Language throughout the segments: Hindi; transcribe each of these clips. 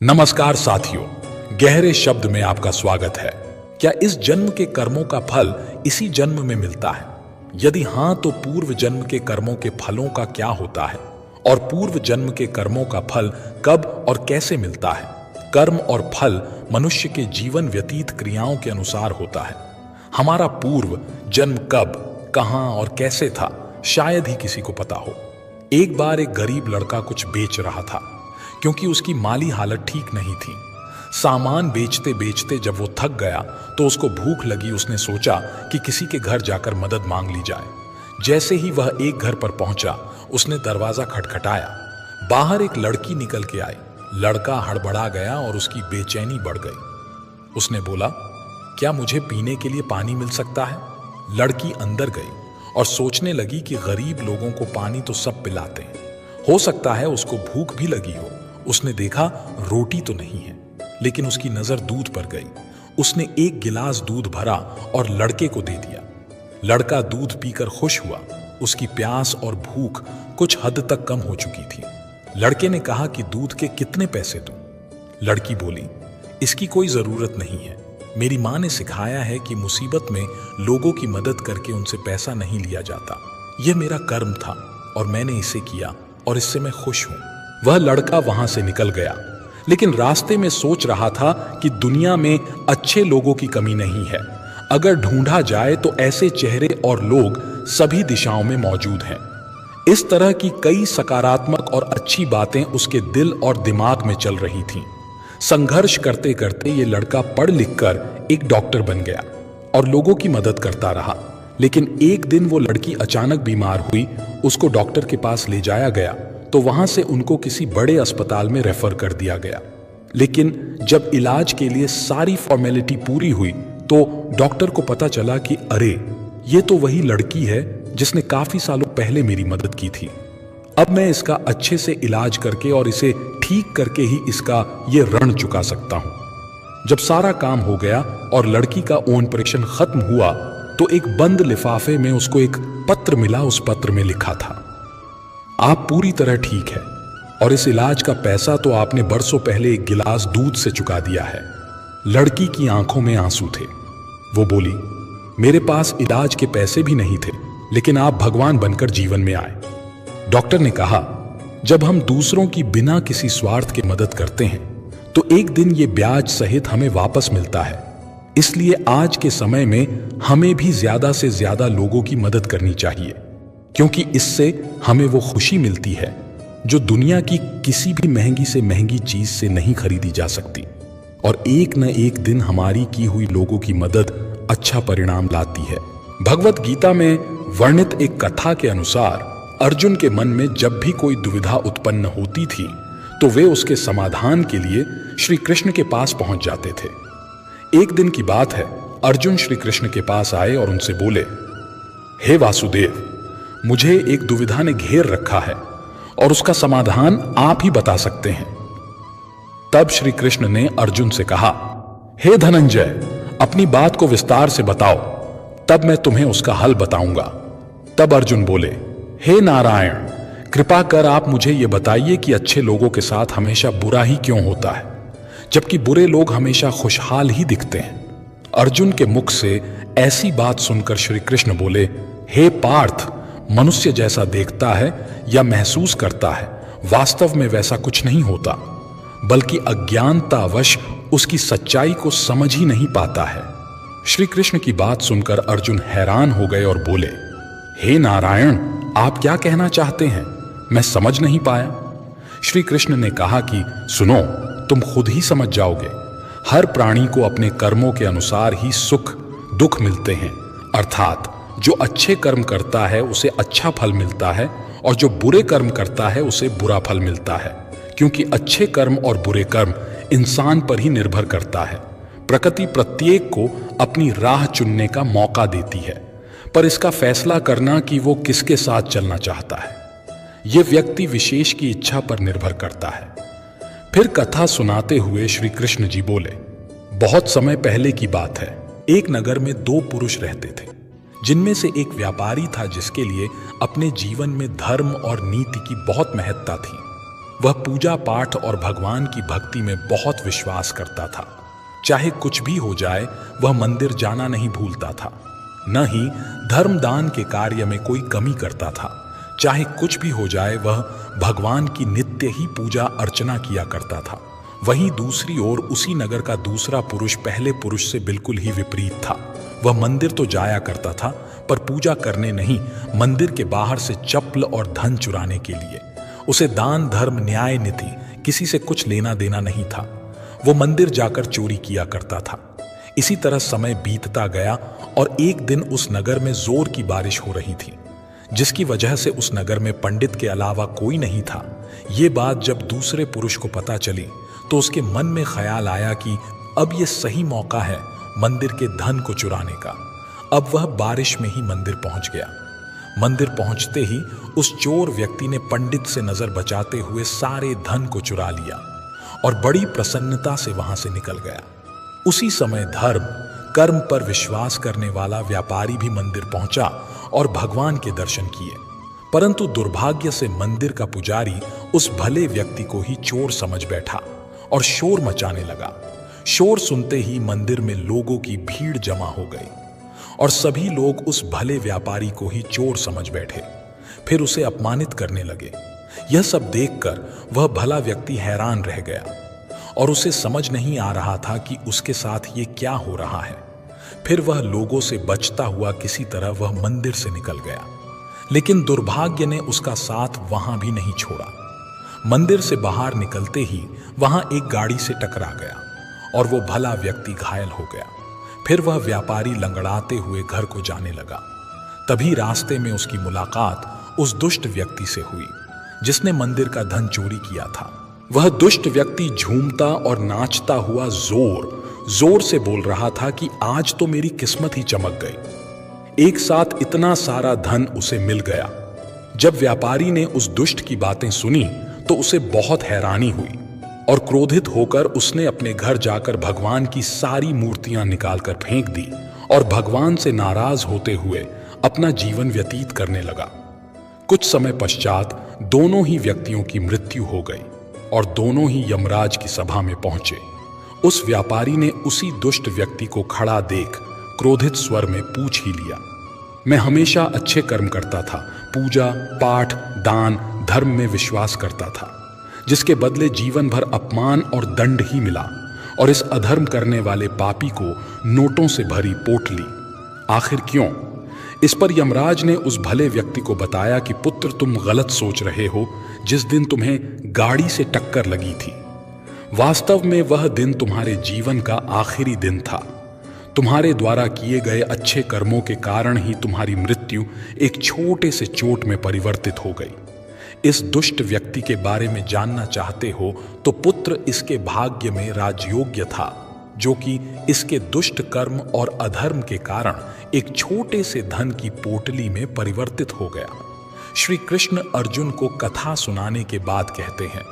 नमस्कार साथियों, गहरे शब्द में आपका स्वागत है। क्या इस जन्म के कर्मों का फल इसी जन्म में मिलता है? यदि हां, तो पूर्व जन्म के कर्मों के फलों का क्या होता है और पूर्व जन्म के कर्मों का फल कब और कैसे मिलता है? कर्म और फल मनुष्य के जीवन व्यतीत क्रियाओं के अनुसार होता है। हमारा पूर्व जन्म कब, कहां और कैसे था, शायद ही किसी को पता हो। एक बार एक गरीब लड़का कुछ बेच रहा था, क्योंकि उसकी माली हालत ठीक नहीं थी। सामान बेचते बेचते जब वो थक गया तो उसको भूख लगी। उसने सोचा कि किसी के घर जाकर मदद मांग ली जाए। जैसे ही वह एक घर पर पहुंचा, उसने दरवाजा खटखटाया। बाहर एक लड़की निकल के आई। लड़का हड़बड़ा गया और उसकी बेचैनी बढ़ गई। उसने बोला, क्या मुझे पीने के लिए पानी मिल सकता है? लड़की अंदर गई और सोचने लगी कि गरीब लोगों को पानी तो सब पिलाते हैं, हो सकता है उसको भूख भी लगी हो। उसने देखा रोटी तो नहीं है, लेकिन उसकी नजर दूध पर गई। उसने एक गिलास दूध भरा और लड़के को दे दिया। लड़का दूध पीकर खुश हुआ। उसकी प्यास और भूख कुछ हद तक कम हो चुकी थी। लड़के ने कहा कि दूध के कितने पैसे दूं? लड़की बोली, इसकी कोई जरूरत नहीं है। मेरी माँ ने सिखाया है कि मुसीबत में लोगों की मदद करके उनसे पैसा नहीं लिया जाता। यह मेरा कर्म था और मैंने इसे किया और इससे मैं खुश हूं। वह लड़का वहां से निकल गया, लेकिन रास्ते में सोच रहा था कि दुनिया में अच्छे लोगों की कमी नहीं है। अगर ढूंढा जाए तो ऐसे चेहरे और लोग सभी दिशाओं में मौजूद हैं। इस तरह की कई सकारात्मक और अच्छी बातें उसके दिल और दिमाग में चल रही थीं। संघर्ष करते करते ये लड़का पढ़ लिख कर एक डॉक्टर बन गया और लोगों की मदद करता रहा। लेकिन एक दिन वो लड़की अचानक बीमार हुई। उसको डॉक्टर के पास ले जाया गया तो वहां से उनको किसी बड़े अस्पताल में रेफर कर दिया गया। लेकिन जब इलाज के लिए सारी फॉर्मेलिटी पूरी हुई तो डॉक्टर को पता चला कि अरे, ये तो वही लड़की है जिसने काफी सालों पहले मेरी मदद की थी। अब मैं इसका अच्छे से इलाज करके और इसे ठीक करके ही इसका ये ऋण चुका सकता हूं। जब सारा काम हो गया और लड़की का ऑपरेशन खत्म हुआ तो एक बंद लिफाफे में उसको एक पत्र मिला। उस पत्र में लिखा था, आप पूरी तरह ठीक है और इस इलाज का पैसा तो आपने बरसों पहले एक गिलास दूध से चुका दिया है। लड़की की आंखों में आंसू थे। वो बोली, मेरे पास इलाज के पैसे भी नहीं थे, लेकिन आप भगवान बनकर जीवन में आए। डॉक्टर ने कहा, जब हम दूसरों की बिना किसी स्वार्थ के मदद करते हैं तो एक दिन ये ब्याज सहित हमें वापस मिलता है। इसलिए आज के समय में हमें भी ज्यादा से ज्यादा लोगों की मदद करनी चाहिए, क्योंकि इससे हमें वो खुशी मिलती है जो दुनिया की किसी भी महंगी से महंगी चीज से नहीं खरीदी जा सकती। और एक न एक दिन हमारी की हुई लोगों की मदद अच्छा परिणाम लाती है। भगवत गीता में वर्णित एक कथा के अनुसार अर्जुन के मन में जब भी कोई दुविधा उत्पन्न होती थी तो वे उसके समाधान के लिए श्री कृष्ण के पास पहुंच जाते थे। एक दिन की बात है, अर्जुन श्री कृष्ण के पास आए और उनसे बोले, हे वासुदेव, मुझे एक दुविधा ने घेर रखा है और उसका समाधान आप ही बता सकते हैं। तब श्री कृष्ण ने अर्जुन से कहा, हे धनंजय, अपनी बात को विस्तार से बताओ, तब मैं तुम्हें उसका हल बताऊंगा। तब अर्जुन बोले, हे नारायण, कृपा कर आप मुझे यह बताइए कि अच्छे लोगों के साथ हमेशा बुरा ही क्यों होता है, जबकि बुरे लोग हमेशा खुशहाल ही दिखते हैं। अर्जुन के मुख से ऐसी बात सुनकर श्री कृष्ण बोले, हे पार्थ, मनुष्य जैसा देखता है या महसूस करता है, वास्तव में वैसा कुछ नहीं होता, बल्कि अज्ञानतावश उसकी सच्चाई को समझ ही नहीं पाता है। श्री कृष्ण की बात सुनकर अर्जुन हैरान हो गए और बोले, हे नारायण, आप क्या कहना चाहते हैं? मैं समझ नहीं पाया। श्री कृष्ण ने कहा कि सुनो, तुम खुद ही समझ जाओगे। हर प्राणी को अपने कर्मों के अनुसार ही सुख दुख मिलते हैं। अर्थात जो अच्छे कर्म करता है उसे अच्छा फल मिलता है और जो बुरे कर्म करता है उसे बुरा फल मिलता है, क्योंकि अच्छे कर्म और बुरे कर्म इंसान पर ही निर्भर करता है। प्रकृति प्रत्येक को अपनी राह चुनने का मौका देती है, पर इसका फैसला करना कि वो किसके साथ चलना चाहता है, ये व्यक्ति विशेष की इच्छा पर निर्भर करता है। फिर कथा सुनाते हुए श्री कृष्ण जी बोले, बहुत समय पहले की बात है। एक नगर में दो पुरुष रहते थे, जिनमें से एक व्यापारी था जिसके लिए अपने जीवन में धर्म और नीति की बहुत महत्ता थी। वह पूजा पाठ और भगवान की भक्ति में बहुत विश्वास करता था। चाहे कुछ भी हो जाए वह मंदिर जाना नहीं भूलता था। न ही धर्मदान के कार्य में कोई कमी करता था। चाहे कुछ भी हो जाए वह भगवान की नित्य ही पूजा अर्चना किया करता था। वहीं दूसरी ओर उसी नगर का दूसरा पुरुष पहले पुरुष से बिल्कुल ही विपरीत था। वह मंदिर तो जाया करता था पर पूजा करने नहीं, मंदिर के बाहर से चप्पल और धन चुराने के लिए। उसे दान धर्म न्याय नीति किसी से कुछ लेना देना नहीं था। वो मंदिर जाकर चोरी किया करता था। इसी तरह समय बीतता गया और एक दिन उस नगर में जोर की बारिश हो रही थी, जिसकी वजह से उस नगर में पंडित के अलावा कोई नहीं था। ये बात जब दूसरे पुरुष को पता चली तो उसके मन में ख्याल आया कि अब ये सही मौका है मंदिर के धन को चुराने का। अब वह बारिश में ही मंदिर पहुंच गया। मंदिर पहुंचते ही उस चोर व्यक्ति ने पंडित से नजर बचाते हुए सारे धन को चुरा लिया और बड़ी प्रसन्नता से वहां से निकल गया। उसी समय धर्म कर्म पर विश्वास करने वाला व्यापारी भी मंदिर पहुंचा और भगवान के दर्शन किए, परंतु दुर्भाग्य से मंदिर का पुजारी उस भले व्यक्ति को ही चोर समझ बैठा और शोर मचाने लगा। शोर सुनते ही मंदिर में लोगों की भीड़ जमा हो गई और सभी लोग उस भले व्यापारी को ही चोर समझ बैठे, फिर उसे अपमानित करने लगे। यह सब देखकर वह भला व्यक्ति हैरान रह गया और उसे समझ नहीं आ रहा था कि उसके साथ ये क्या हो रहा है। फिर वह लोगों से बचता हुआ किसी तरह वह मंदिर से निकल गया, लेकिन दुर्भाग्य ने उसका साथ वहां भी नहीं छोड़ा। मंदिर से बाहर निकलते ही वहां एक गाड़ी से टकरा गया और वो भला व्यक्ति घायल हो गया। फिर वह व्यापारी लंगड़ाते हुए घर को जाने लगा। तभी रास्ते में उसकी मुलाकात उस दुष्ट व्यक्ति से हुई जिसने मंदिर का धन चोरी किया था। वह दुष्ट व्यक्ति झूमता और नाचता हुआ जोर जोर से बोल रहा था कि आज तो मेरी किस्मत ही चमक गई, एक साथ इतना सारा धन उसे मिल गया। जब व्यापारी ने उस दुष्ट की बातें सुनी तो उसे बहुत हैरानी हुई और क्रोधित होकर उसने अपने घर जाकर भगवान की सारी मूर्तियां निकालकर फेंक दी और भगवान से नाराज होते हुए अपना जीवन व्यतीत करने लगा। कुछ समय पश्चात दोनों ही व्यक्तियों की मृत्यु हो गई और दोनों ही यमराज की सभा में पहुंचे। उस व्यापारी ने उसी दुष्ट व्यक्ति को खड़ा देख क्रोधित स्वर में पूछ ही लिया, मैं हमेशा अच्छे कर्म करता था, पूजा पाठ दान धर्म में विश्वास करता था, जिसके बदले जीवन भर अपमान और दंड ही मिला और इस अधर्म करने वाले पापी को नोटों से भरी पोटली। आखिर क्यों? इस पर यमराज ने उस भले व्यक्ति को बताया कि पुत्र तुम गलत सोच रहे हो। जिस दिन तुम्हें गाड़ी से टक्कर लगी थी, वास्तव में वह दिन तुम्हारे जीवन का आखिरी दिन था। तुम्हारे द्वारा किए गए अच्छे कर्मों के कारण ही तुम्हारी मृत्यु एक छोटे से चोट में परिवर्तित हो गई। इस दुष्ट व्यक्ति के बारे में जानना चाहते हो तो पुत्र इसके भाग्य में राजयोग्य था, जो कि इसके दुष्ट कर्म और अधर्म के कारण एक छोटे से धन की पोटली में परिवर्तित हो गया। श्री कृष्ण अर्जुन को कथा सुनाने के बाद कहते हैं,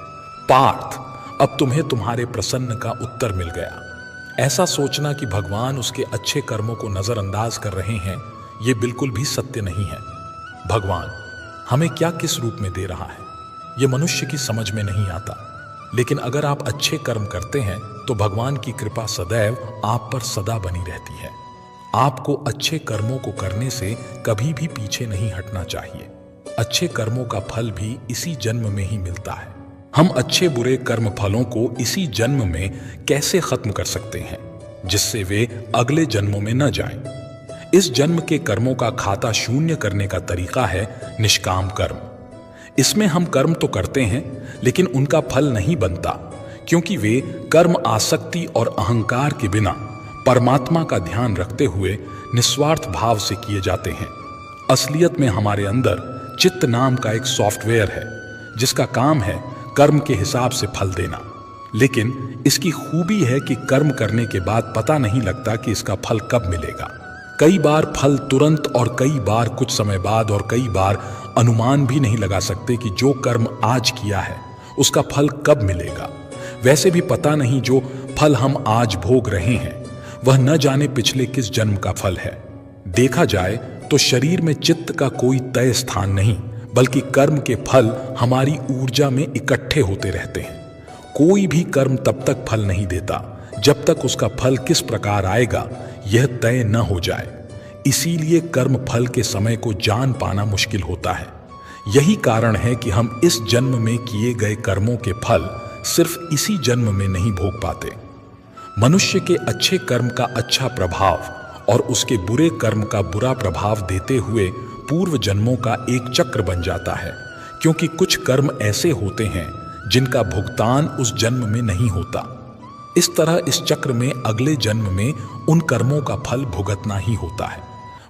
पार्थ, अब तुम्हें तुम्हारे प्रश्न का उत्तर मिल गया। ऐसा सोचना कि भगवान उसके अच्छे कर्मों को नजरअंदाज कर रहे हैं, ये बिल्कुल भी सत्य नहीं है। भगवान हमें क्या किस रूप में दे रहा है, ये मनुष्य की समझ में नहीं आता। लेकिन अगर आप अच्छे कर्म करते हैं तो भगवान की कृपा सदैव आप पर सदा बनी रहती है। आपको अच्छे कर्मों को करने से कभी भी पीछे नहीं हटना चाहिए। अच्छे कर्मों का फल भी इसी जन्म में ही मिलता है। हम अच्छे बुरे कर्म फलों को इसी जन्म में कैसे खत्म कर सकते हैं जिससे वे अगले जन्मों में न जाएं? इस जन्म के कर्मों का खाता शून्य करने का तरीका है निष्काम कर्म। इसमें हम कर्म तो करते हैं लेकिन उनका फल नहीं बनता, क्योंकि वे कर्म आसक्ति और अहंकार के बिना परमात्मा का ध्यान रखते हुए निस्वार्थ भाव से किए जाते हैं। असलियत में हमारे अंदर चित्त नाम का एक सॉफ्टवेयर है जिसका काम है कर्म के हिसाब से फल देना। लेकिन इसकी खूबी है कि कर्म करने के बाद पता नहीं लगता कि इसका फल कब मिलेगा। कई बार फल तुरंत और कई बार कुछ समय बाद और कई बार अनुमान भी नहीं लगा सकते कि जो कर्म आज किया है उसका फल कब मिलेगा। वैसे भी पता नहीं जो फल हम आज भोग रहे हैं वह न जाने पिछले किस जन्म का फल है। देखा जाए तो शरीर में चित्त का कोई तय स्थान नहीं, बल्कि कर्म के फल हमारी ऊर्जा में इकट्ठे होते रहते हैं। कोई भी कर्म तब तक फल नहीं देता जब तक उसका फल किस प्रकार आएगा यह तय न हो जाए। इसीलिए कर्म फल के समय को जान पाना मुश्किल होता है। यही कारण है कि हम इस जन्म में किए गए कर्मों के फल सिर्फ इसी जन्म में नहीं भोग पाते। मनुष्य के अच्छे कर्म का अच्छा प्रभाव और उसके बुरे कर्म का बुरा प्रभाव देते हुए पूर्व जन्मों का एक चक्र बन जाता है, क्योंकि कुछ कर्म ऐसे होते हैं जिनका भुगतान उस जन्म में नहीं होता। इस तरह इस चक्र में अगले जन्म में उन कर्मों का फल भुगतना ही होता है।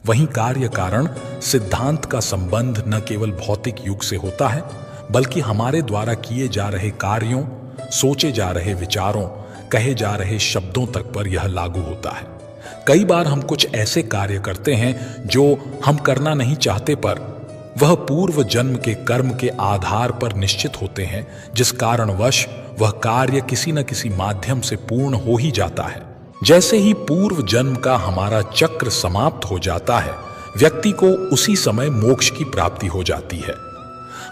वहीं कार्य कारण सिद्धांत का संबंध न केवल भौतिक युग से होता है, बल्कि हमारे द्वारा किए जा रहे कार्यों, सोचे जा रहे विचारों, कहे जा रहे शब्दों तक पर यह लागू होता है। कई बार हम कुछ ऐसे कार्य करते हैं जो हम करना नहीं चाहते, पर वह पूर्व जन्म के कर्म के आधार पर निश्चित होते हैं, जिस कारणवश वह कार्य किसी न किसी माध्यम से पूर्ण हो ही जाता है। जैसे ही पूर्व जन्म का हमारा चक्र समाप्त हो जाता है, व्यक्ति को उसी समय मोक्ष की प्राप्ति हो जाती है।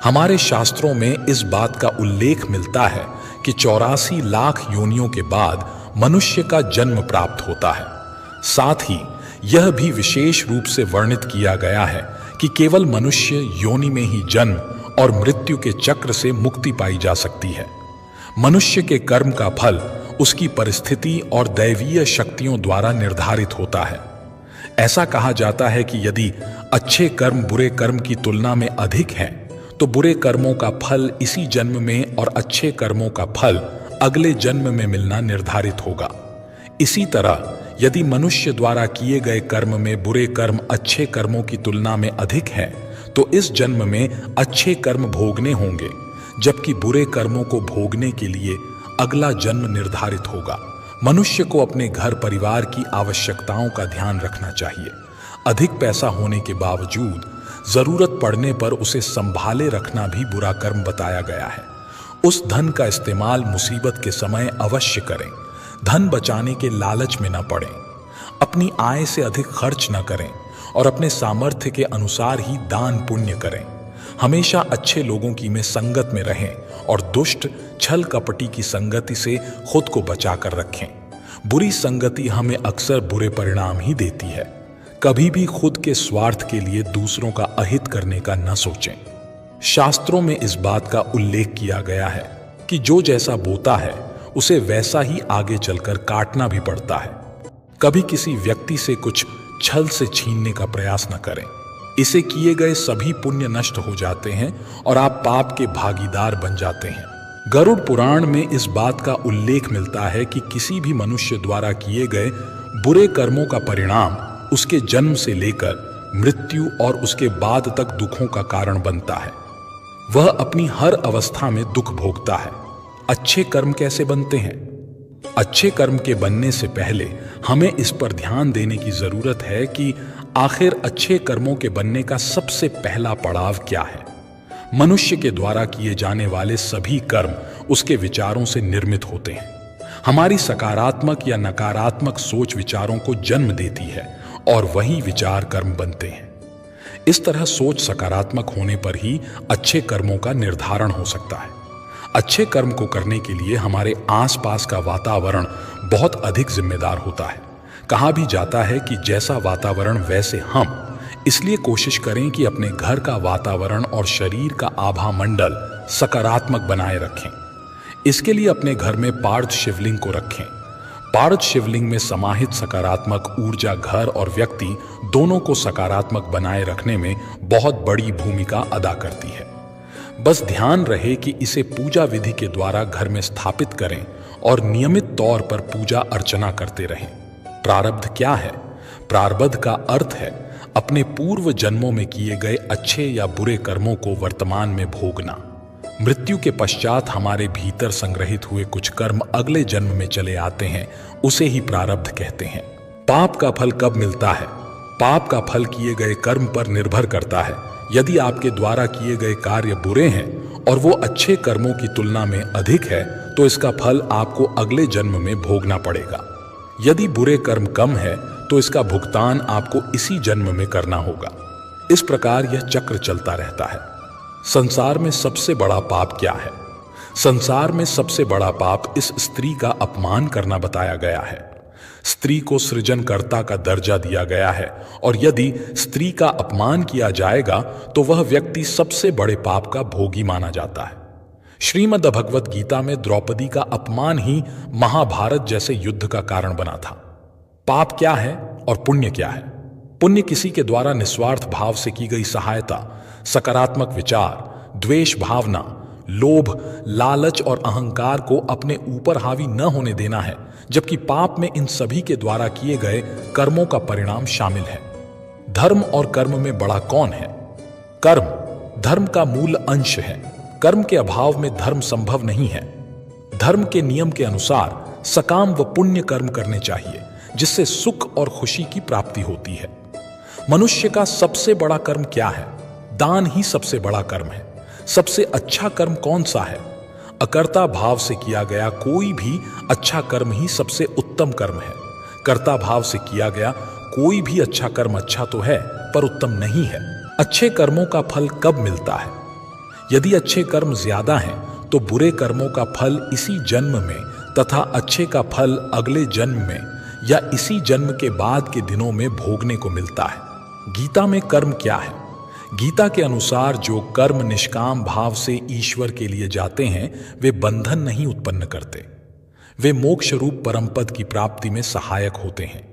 हमारे शास्त्रों में इस बात का उल्लेख मिलता है कि 84 लाख योनियों के बाद मनुष्य का जन्म प्राप्त होता है। साथ ही यह भी विशेष रूप से वर्णित किया गया है कि केवल मनुष्य योनि में ही जन्म और मृत्यु के चक्र से मुक्ति पाई जा सकती है। मनुष्य के कर्म का फल उसकी परिस्थिति और दैवीय शक्तियों द्वारा निर्धारित होता है। ऐसा कहा जाता है कि यदि अच्छे कर्म बुरे कर्म की तुलना में अधिक हैं, तो बुरे कर्मों का फल इसी जन्म में और अच्छे कर्मों का फल अगले जन्म में मिलना निर्धारित होगा। इसी तरह यदि मनुष्य द्वारा किए गए कर्म में बुरे कर्म अच्छे कर्मों की तुलना में अधिक हैं, तो इस जन्म में अच्छे कर्म भोगने होंगे, जबकि बुरे कर्मों को भोगने के लिए अगला जन्म निर्धारित होगा। मनुष्य को अपने घर परिवार की आवश्यकताओं का ध्यान रखना चाहिए। अधिक पैसा होने के बावजूद जरूरत पड़ने पर उसे संभाले रखना भी बुरा कर्म बताया गया है। उस धन का इस्तेमाल मुसीबत के समय अवश्य करें। धन बचाने के लालच में न पड़ें। अपनी आय से अधिक खर्च न करें और अपने सामर्थ्य के अनुसार ही दान पुण्य करें। हमेशा अच्छे लोगों की में संगत में रहें और दुष्ट छल कपटी की संगति से खुद को बचाकर रखें। बुरी संगति हमें अक्सर बुरे परिणाम ही देती है। कभी भी खुद के स्वार्थ के लिए दूसरों का अहित करने का न सोचें। शास्त्रों में इस बात का उल्लेख किया गया है कि जो जैसा बोता है उसे वैसा ही आगे चलकर काटना भी पड़ता है। कभी किसी व्यक्ति से कुछ छल से छीनने का प्रयास न करें। इसे किए गए सभी पुण्य नष्ट हो जाते हैं और आप पाप के भागीदार बन जाते हैं। गरुड़ पुराण में इस बात का उल्लेख मिलता है कि किसी भी मनुष्य द्वारा किए गए बुरे कर्मों का परिणाम उसके जन्म से लेकर मृत्यु और उसके बाद तक दुखों का कारण बनता है। वह अपनी हर अवस्था में दुख भोगता है। अच्छे कर्म कैसे बनते हैं? अच्छे कर्म के बनने से पहले हमें इस पर ध्यान देने की जरूरत है कि आखिर अच्छे कर्मों के बनने का सबसे पहला पड़ाव क्या है। मनुष्य के द्वारा किए जाने वाले सभी कर्म उसके विचारों से निर्मित होते हैं। हमारी सकारात्मक या नकारात्मक सोच विचारों को जन्म देती है और वही विचार कर्म बनते हैं। इस तरह सोच सकारात्मक होने पर ही अच्छे कर्मों का निर्धारण हो सकता है। अच्छे कर्म को करने के लिए हमारे आसपास का वातावरण बहुत अधिक जिम्मेदार होता है। कहा भी जाता है कि जैसा वातावरण वैसे हम, इसलिए कोशिश करें कि अपने घर का वातावरण और शरीर का आभा मंडल सकारात्मक बनाए रखें। इसके लिए अपने घर में पार्थ शिवलिंग को रखें। पार्थ शिवलिंग में समाहित सकारात्मक ऊर्जा घर और व्यक्ति दोनों को सकारात्मक बनाए रखने में बहुत बड़ी भूमिका अदा करती है। बस ध्यान रहे कि इसे पूजा विधि के द्वारा घर में स्थापित करें और नियमित तौर पर पूजा अर्चना करते रहें। प्रारब्ध क्या है? प्रारब्ध का अर्थ है अपने पूर्व जन्मों में किए गए अच्छे या बुरे कर्मों को वर्तमान में भोगना। मृत्यु के पश्चात हमारे भीतर संग्रहित हुए कुछ कर्म अगले जन्म में चले आते हैं, उसे ही प्रारब्ध कहते हैं। पाप का फल कब मिलता है? पाप का फल किए गए कर्म पर निर्भर करता है। यदि आपके द्वारा किए गए कार्य बुरे हैं और वो अच्छे कर्मों की तुलना में अधिक है, तो इसका फल आपको अगले जन्म में भोगना पड़ेगा। यदि बुरे कर्म कम है, तो इसका भुगतान आपको इसी जन्म में करना होगा। इस प्रकार यह चक्र चलता रहता है। संसार में सबसे बड़ा पाप क्या है? संसार में सबसे बड़ा पाप इस स्त्री का अपमान करना बताया गया है। स्त्री को सृजनकर्ता का दर्जा दिया गया है और यदि स्त्री का अपमान किया जाएगा तो वह व्यक्ति सबसे बड़े पाप का भोगी माना जाता है। श्रीमद् भगवत गीता में द्रौपदी का अपमान ही महाभारत जैसे युद्ध का कारण बना था। पाप क्या है और पुण्य क्या है? पुण्य किसी के द्वारा निस्वार्थ भाव से की गई सहायता, सकारात्मक विचार, द्वेष भावना, लोभ, लालच और अहंकार को अपने ऊपर हावी न होने देना है, जबकि पाप में इन सभी के द्वारा किए गए कर्मों का परिणाम शामिल है। धर्म और कर्म में बड़ा कौन है? कर्म धर्म का मूल अंश है। कर्म के अभाव में धर्म संभव नहीं है। धर्म के नियम के अनुसार सकाम व पुण्य कर्म करने चाहिए, जिससे सुख और खुशी की प्राप्ति होती है। मनुष्य का सबसे बड़ा कर्म क्या है? दान ही सबसे बड़ा कर्म है। सबसे अच्छा कर्म कौन सा है? अकर्ता भाव से किया गया कोई भी अच्छा कर्म ही सबसे उत्तम कर्म है। कर्ता भाव से किया गया कोई भी अच्छा कर्म अच्छा तो है, पर उत्तम नहीं है। अच्छे कर्मों का फल कब मिलता है? यदि अच्छे कर्म ज्यादा हैं तो बुरे कर्मों का फल इसी जन्म में तथा अच्छे का फल अगले जन्म में या इसी जन्म के बाद के दिनों में भोगने को मिलता है। गीता में कर्म क्या है? गीता के अनुसार जो कर्म निष्काम भाव से ईश्वर के लिए जाते हैं वे बंधन नहीं उत्पन्न करते। वे मोक्ष रूप परम पद की प्राप्ति में सहायक होते हैं।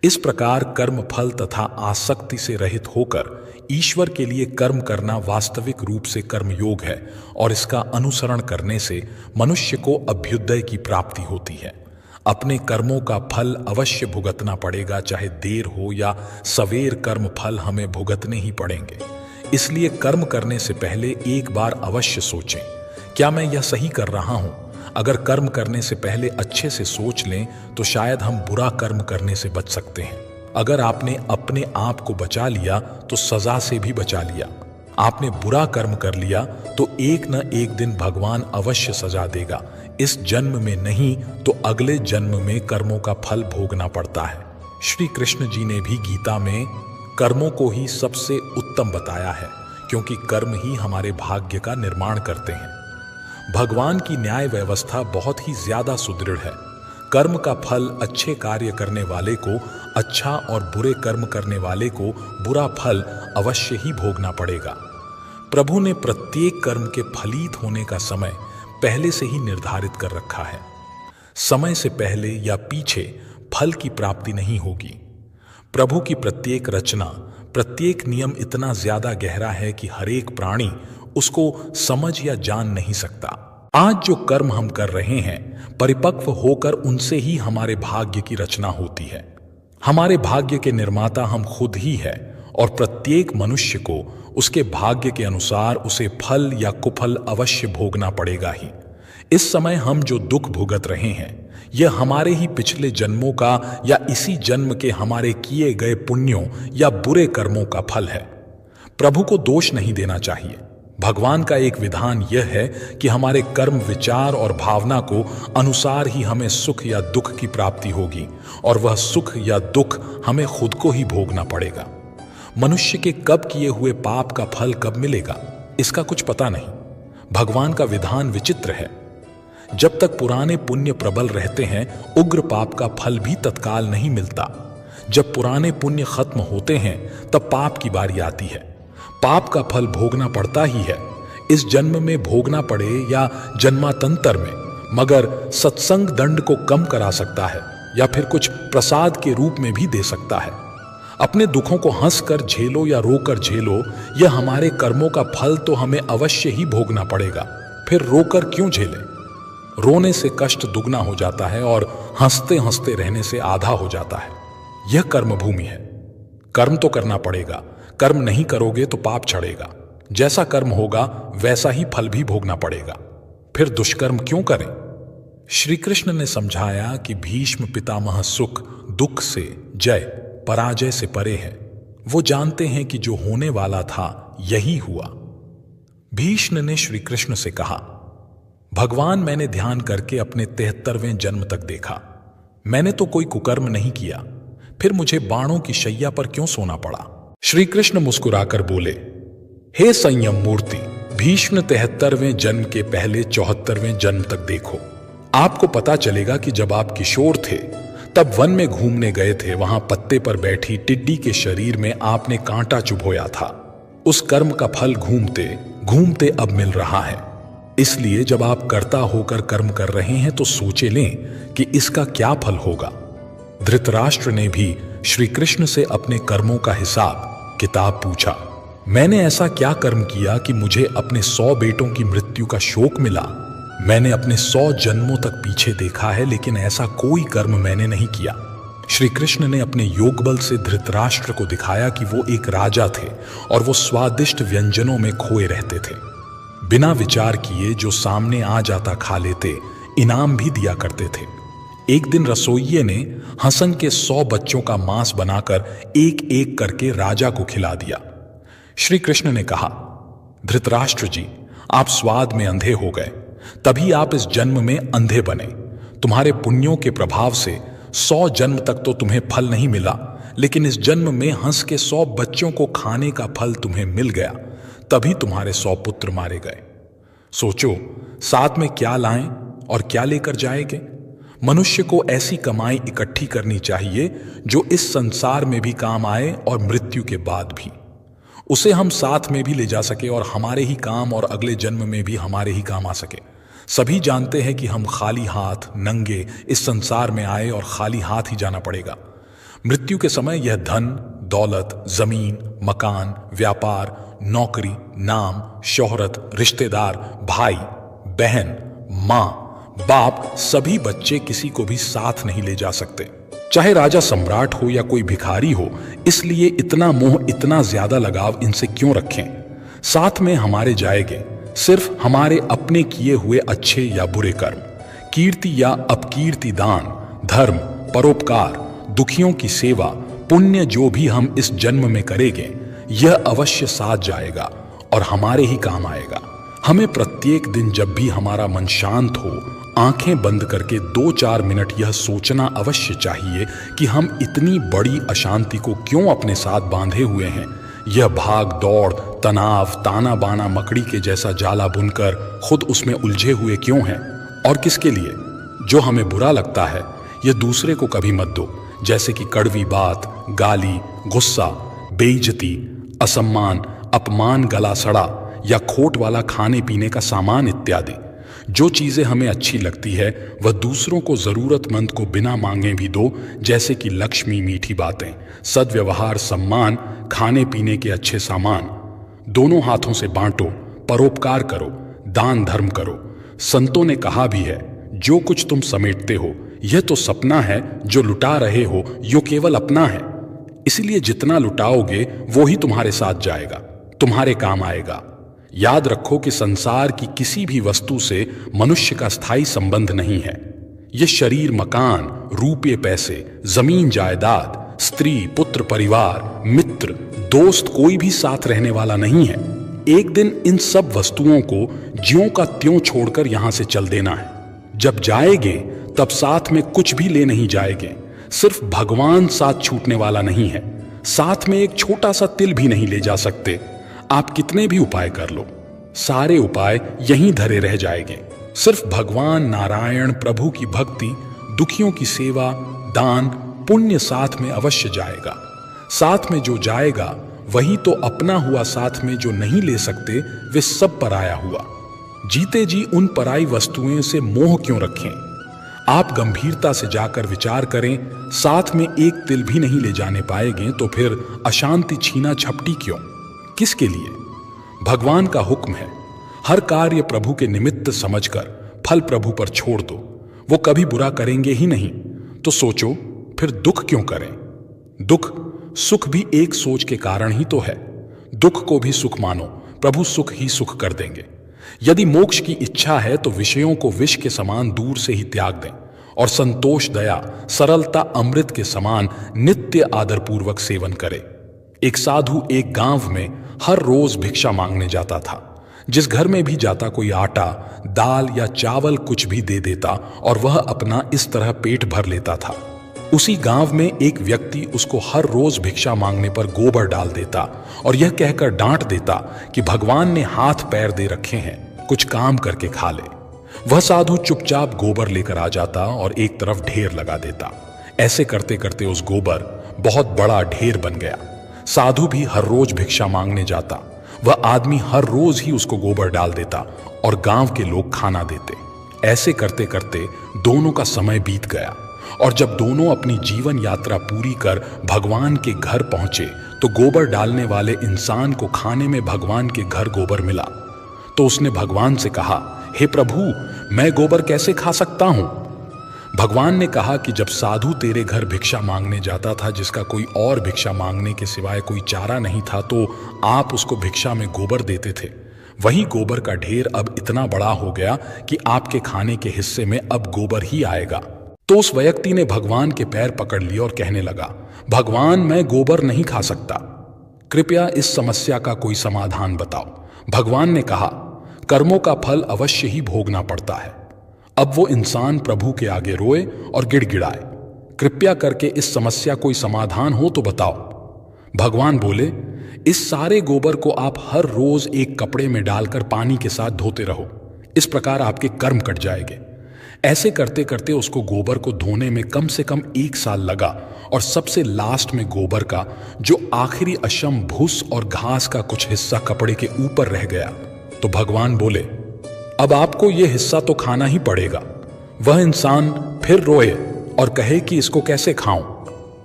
इस प्रकार कर्म फल तथा आसक्ति से रहित होकर ईश्वर के लिए कर्म करना वास्तविक रूप से कर्मयोग है और इसका अनुसरण करने से मनुष्य को अभ्युदय की प्राप्ति होती है। अपने कर्मों का फल अवश्य भुगतना पड़ेगा, चाहे देर हो या सवेर कर्म फल हमें भुगतने ही पड़ेंगे। इसलिए कर्म करने से पहले एक बार अवश्य सोचें, क्या मैं यह सही कर रहा हूं? अगर कर्म करने से पहले अच्छे से सोच लें तो शायद हम बुरा कर्म करने से बच सकते हैं। अगर आपने अपने आप को बचा लिया तो सजा से भी बचा लिया। आपने बुरा कर्म कर लिया तो एक न एक दिन भगवान अवश्य सजा देगा। इस जन्म में नहीं तो अगले जन्म में कर्मों का फल भोगना पड़ता है। श्री कृष्ण जी ने भी गीता में कर्मों को ही सबसे उत्तम बताया है, क्योंकि कर्म ही हमारे भाग्य का निर्माण करते हैं। भगवान की न्याय व्यवस्था बहुत ही ज्यादा सुदृढ़ है। कर्म का फल अच्छे कार्य करने वाले को अच्छा और बुरे कर्म करने वाले को बुरा फल अवश्य ही भोगना पड़ेगा। प्रभु ने प्रत्येक कर्म के फलित होने का समय पहले से ही निर्धारित कर रखा है। समय से पहले या पीछे फल की प्राप्ति नहीं होगी। प्रभु की प्रत्येक रचना, प्रत्येक नियम इतना ज्यादा गहरा है कि हर एक प्राणी उसको समझ या जान नहीं सकता। आज जो कर्म हम कर रहे हैं, परिपक्व होकर उनसे ही हमारे भाग्य की रचना होती है। हमारे भाग्य के निर्माता हम खुद ही है और प्रत्येक मनुष्य को उसके भाग्य के अनुसार उसे फल या कुफल अवश्य भोगना पड़ेगा ही। इस समय हम जो दुख भुगत रहे हैं यह हमारे ही पिछले जन्मों का या इसी जन्म के हमारे किए गए पुण्यों या बुरे कर्मों का फल है। प्रभु को दोष नहीं देना चाहिए। भगवान का एक विधान यह है कि हमारे कर्म, विचार और भावना को अनुसार ही हमें सुख या दुख की प्राप्ति होगी और वह सुख या दुख हमें खुद को ही भोगना पड़ेगा। मनुष्य के कब किए हुए पाप का फल कब मिलेगा, इसका कुछ पता नहीं। भगवान का विधान विचित्र है। जब तक पुराने पुण्य प्रबल रहते हैं, उग्र पाप का फल भी तत्काल नहीं मिलता। जब पुराने पुण्य खत्म होते हैं तब पाप की बारी आती है। पाप का फल भोगना पड़ता ही है, इस जन्म में भोगना पड़े या जन्मांतर में, मगर सत्संग दंड को कम करा सकता है या फिर कुछ प्रसाद के रूप में भी दे सकता है। अपने दुखों को हंसकर झेलो या रोकर झेलो, यह हमारे कर्मों का फल तो हमें अवश्य ही भोगना पड़ेगा। फिर रोकर क्यों झेलें? रोने से कष्ट दुगना हो जाता है और हंसते हंसते रहने से आधा हो जाता है। यह कर्म भूमि है। कर्म तो करना पड़ेगा। कर्म नहीं करोगे तो पाप चढ़ेगा। जैसा कर्म होगा वैसा ही फल भी भोगना पड़ेगा। फिर दुष्कर्म क्यों करें? श्री कृष्ण ने समझाया कि भीष्म पितामह सुख दुख से, जय पराजय से परे है। वो जानते हैं कि जो होने वाला था यही हुआ। भीष्म ने श्री कृष्ण से कहा, भगवान, मैंने ध्यान करके अपने 73वें जन्म तक देखा। मैंने तो कोई कुकर्म नहीं किया, फिर मुझे बाणों की शैया पर क्यों सोना पड़ा? श्री कृष्ण मुस्कुराकर बोले, हे संयम मूर्ति, भीष्म 73वें जन्म के पहले 74वें जन्म तक देखो। आपको पता चलेगा कि जब आप किशोर थे तब वन में घूमने गए थे, वहां पत्ते पर बैठी टिड्डी के शरीर में आपने कांटा चुभोया था। उस कर्म का फल घूमते घूमते अब मिल रहा है। इसलिए जब आप कर्ता होकर कर्म कर रहे हैं तो सोचे लें कि इसका क्या फल होगा। धृतराष्ट्र ने भी श्री कृष्ण से अपने कर्मों का हिसाब किताब पूछा। मैंने ऐसा क्या कर्म किया कि मुझे अपने 100 बेटों की मृत्यु का शोक मिला? मैंने अपने 100 जन्मों तक पीछे देखा है, लेकिन ऐसा कोई कर्म मैंने नहीं किया। श्री कृष्ण ने अपने योग बल से धृतराष्ट्र को दिखाया कि वो एक राजा थे और वो स्वादिष्ट व्यंजनों में खोए रहते थे। बिना विचार किए जो सामने आ जाता खा लेते, इनाम भी दिया करते थे। एक दिन रसोइये ने हसन के 100 बच्चों का मांस बनाकर एक एक करके राजा को खिला दिया। श्री कृष्ण ने कहा, धृतराष्ट्र जी, आप स्वाद में अंधे हो गए, तभी आप इस जन्म में अंधे बने। तुम्हारे पुण्यों के प्रभाव से 100 जन्म तक तो तुम्हें फल नहीं मिला, लेकिन इस जन्म में हंस के 100 बच्चों को खाने का फल तुम्हें मिल गया, तभी तुम्हारे 100 पुत्र मारे गए। सोचो, साथ में क्या लाएं और क्या लेकर जाएंगे? मनुष्य को ऐसी कमाई इकट्ठी करनी चाहिए जो इस संसार में भी काम आए और मृत्यु के बाद भी। उसे हम साथ में भी ले जा सके और हमारे ही काम और अगले जन्म में भी हमारे ही काम आ सके। सभी जानते हैं कि हम खाली हाथ नंगे इस संसार में आए और खाली हाथ ही जाना पड़ेगा। मृत्यु के समय यह धन दौलत, जमीन, मकान, व्यापार, नौकरी, नाम, शोहरत, रिश्तेदार, भाई बहन, मां, बाप, सभी बच्चे किसी को भी साथ नहीं ले जा सकते। चाहे राजा सम्राट हो या कोई भिखारी हो, इसलिए इतना मोह, इतना ज्यादा लगाव इनसे क्यों रखें? साथ में हमारे जाएंगे सिर्फ हमारे अपने किए हुए अच्छे या बुरे कर्म, कीर्ति या अपकीर्ति, दान, धर्म, परोपकार, दुखियों की सेवा, पुण्य जो भी हम इस जन्म में करेंगे, यह अवश्य साथ जाएगा और हमारे ही काम आएगा। हमें प्रत्येक दिन जब भी हमारा मन शांत हो, आंखें बंद करके 2-4 मिनट यह सोचना अवश्य चाहिए कि हम इतनी बड़ी अशांति को क्यों अपने साथ बांधे हुए हैं। यह भाग दौड़, तनाव, ताना बाना मकड़ी के जैसा जाला बुनकर खुद उसमें उलझे हुए क्यों हैं? और किसके लिए? जो हमें बुरा लगता है यह दूसरे को कभी मत दो, जैसे कि कड़वी बात, गाली, गुस्सा, बेइज्जती, असम्मान, अपमान, गला सड़ा या खोट वाला खाने पीने का सामान इत्यादि। जो चीजें हमें अच्छी लगती है वह दूसरों को जरूरतमंद को बिना मांगे भी दो, जैसे कि लक्ष्मी, मीठी बातें, सद्व्यवहार, सम्मान, खाने पीने के अच्छे सामान। दोनों हाथों से बांटो, परोपकार करो, दान धर्म करो। संतों ने कहा भी है, जो कुछ तुम समेटते हो यह तो सपना है, जो लुटा रहे हो यो केवल अपना है। इसलिए जितना लुटाओगे वो ही तुम्हारे साथ जाएगा, तुम्हारे काम आएगा। याद रखो कि संसार की किसी भी वस्तु से मनुष्य का स्थायी संबंध नहीं है। यह शरीर, मकान, रुपये, पैसे, जमीन, जायदाद, स्त्री, पुत्र, परिवार, मित्र, दोस्त कोई भी साथ रहने वाला नहीं है। एक दिन इन सब वस्तुओं को ज्यों का त्यों छोड़कर यहां से चल देना है। जब जाएंगे तब साथ में कुछ भी ले नहीं जाएंगे। सिर्फ भगवान साथ छूटने वाला नहीं है। साथ में एक छोटा सा तिल भी नहीं ले जा सकते। आप कितने भी उपाय कर लो, सारे उपाय यहीं धरे रह जाएंगे। सिर्फ भगवान नारायण प्रभु की भक्ति, दुखियों की सेवा, दान, पुण्य साथ में अवश्य जाएगा। साथ में जो जाएगा वही तो अपना हुआ, साथ में जो नहीं ले सकते वे सब पराया हुआ। जीते जी उन पराई वस्तुओं से मोह क्यों रखें? आप गंभीरता से जाकर विचार करें, साथ में एक तिल भी नहीं ले जाने पाएंगे तो फिर अशांति छीना झपटी क्यों? किसके लिए? भगवान का हुक्म है, हर कार्य प्रभु के निमित्त समझकर फल प्रभु पर छोड़ दो। वो कभी बुरा करेंगे ही नहीं, तो सोचो फिर दुख क्यों करें? दुख सुख भी एक सोच के कारण ही तो है। दुख को भी सुख मानो, प्रभु सुख ही सुख कर देंगे। यदि मोक्ष की इच्छा है तो विषयों को विष के समान दूर से ही त्याग दें और संतोष, दया, सरलता अमृत के समान नित्य आदरपूर्वक सेवन करें। एक साधु एक गांव में हर रोज भिक्षा मांगने जाता था। जिस घर में भी जाता कोई आटा, दाल या चावल कुछ भी दे देता और वह अपना इस तरह पेट भर लेता था। उसी गांव में एक व्यक्ति उसको हर रोज भिक्षा मांगने पर गोबर डाल देता और यह कहकर डांट देता कि भगवान ने हाथ पैर दे रखे हैं, कुछ काम करके खा ले। वह साधु चुपचाप गोबर लेकर आ जाता और एक तरफ ढेर लगा देता। ऐसे करते करते उस गोबर बहुत बड़ा ढेर बन गया। साधु भी हर रोज भिक्षा मांगने जाता। वह आदमी हर रोज ही उसको गोबर डाल देता और गांव के लोग खाना देते। ऐसे करते करते दोनों का समय बीत गया और जब दोनों अपनी जीवन यात्रा पूरी कर भगवान के घर पहुंचे तो गोबर डालने वाले इंसान को खाने में भगवान के घर गोबर मिला। तो उसने भगवान से कहा, हे प्रभु, मैं गोबर कैसे खा सकता हूं? भगवान ने कहा कि जब साधु तेरे घर भिक्षा मांगने जाता था, जिसका कोई और भिक्षा मांगने के सिवाय कोई चारा नहीं था, तो आप उसको भिक्षा में गोबर देते थे। वही गोबर का ढेर अब इतना बड़ा हो गया कि आपके खाने के हिस्से में अब गोबर ही आएगा। तो उस व्यक्ति ने भगवान के पैर पकड़ लिए और कहने लगा, भगवान, मैं गोबर नहीं खा सकता, कृपया इस समस्या का कोई समाधान बताओ। भगवान ने कहा, कर्मों का फल अवश्य ही भोगना पड़ता है। अब वो इंसान प्रभु के आगे रोए और गिड़गिड़ाए, कृपया करके इस समस्या कोई समाधान हो तो बताओ। भगवान बोले, इस सारे गोबर को आप हर रोज एक कपड़े में डालकर पानी के साथ धोते रहो, इस प्रकार आपके कर्म कट जाएंगे। ऐसे करते करते उसको गोबर को धोने में कम से कम 1 साल लगा और सबसे लास्ट में गोबर का जो आखिरी अशम भूस और घास का कुछ हिस्सा कपड़े के ऊपर रह गया। तो भगवान बोले, अब आपको यह हिस्सा तो खाना ही पड़ेगा। वह इंसान फिर रोए और कहे कि इसको कैसे खाऊं?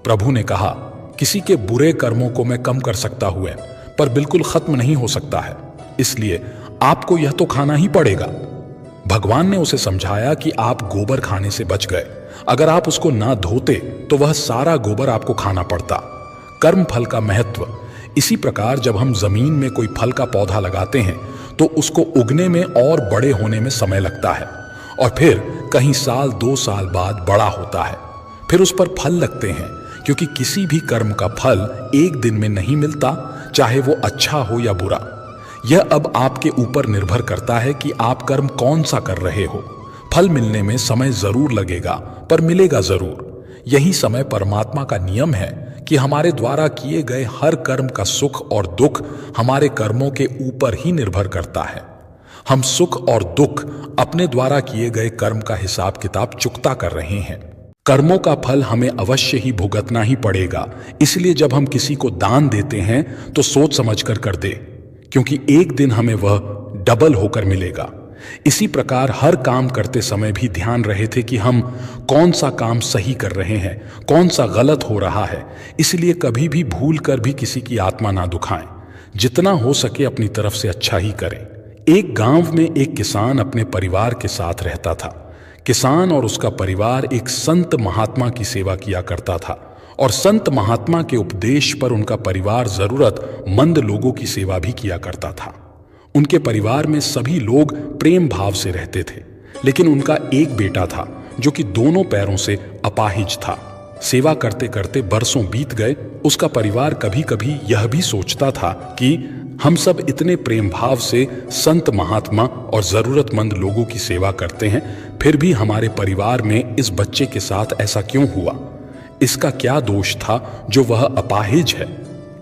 प्रभु ने कहा, किसी के बुरे कर्मों को मैं कम कर सकता हुआ पर बिल्कुल खत्म नहीं हो सकता है, इसलिए आपको यह तो खाना ही पड़ेगा। भगवान ने उसे समझाया कि आप गोबर खाने से बच गए, अगर आप उसको ना धोते तो वह सारा गोबर आपको खाना पड़ता। कर्म फल का महत्व। इसी प्रकार जब हम जमीन में कोई फल का पौधा लगाते हैं तो उसको उगने में और बड़े होने में समय लगता है और फिर कहीं साल 2 साल बाद बड़ा होता है, फिर उस पर फल लगते हैं, क्योंकि किसी भी कर्म का फल एक दिन में नहीं मिलता, चाहे वो अच्छा हो या बुरा। यह अब आपके ऊपर निर्भर करता है कि आप कर्म कौन सा कर रहे हो। फल मिलने में समय जरूर लगेगा, पर मिलेगा जरूर। यही समय परमात्मा का नियम है कि हमारे द्वारा किए गए हर कर्म का सुख और दुख हमारे कर्मों के ऊपर ही निर्भर करता है। हम सुख और दुख अपने द्वारा किए गए कर्म का हिसाब किताब चुकता कर रहे हैं। कर्मों का फल हमें अवश्य ही भुगतना ही पड़ेगा, इसलिए जब हम किसी को दान देते हैं तो सोच समझ कर दे, क्योंकि एक दिन हमें वह डबल होकर मिलेगा। इसी प्रकार हर काम करते समय भी ध्यान रहे थे कि हम कौन सा काम सही कर रहे हैं, कौन सा गलत हो रहा है। इसलिए कभी भी भूल कर भी किसी की आत्मा ना दुखाएं। जितना हो सके अपनी तरफ से अच्छा ही करें। एक गांव में एक किसान अपने परिवार के साथ रहता था। किसान और उसका परिवार एक संत महात्मा की सेवा किया करता था और संत महात्मा के उपदेश पर उनका परिवार जरूरतमंद लोगों की सेवा भी किया करता था। उनके परिवार में सभी लोग प्रेम भाव से रहते थे, लेकिन उनका एक बेटा था जो कि दोनों पैरों से अपाहिज था। सेवा करते करते बरसों बीत गए। उसका परिवार कभी कभी यह भी सोचता था कि हम सब इतने प्रेम भाव से संत महात्मा और जरूरतमंद लोगों की सेवा करते हैं, फिर भी हमारे परिवार में इस बच्चे के साथ ऐसा क्यों हुआ? इसका क्या दोष था जो वह अपाहिज है?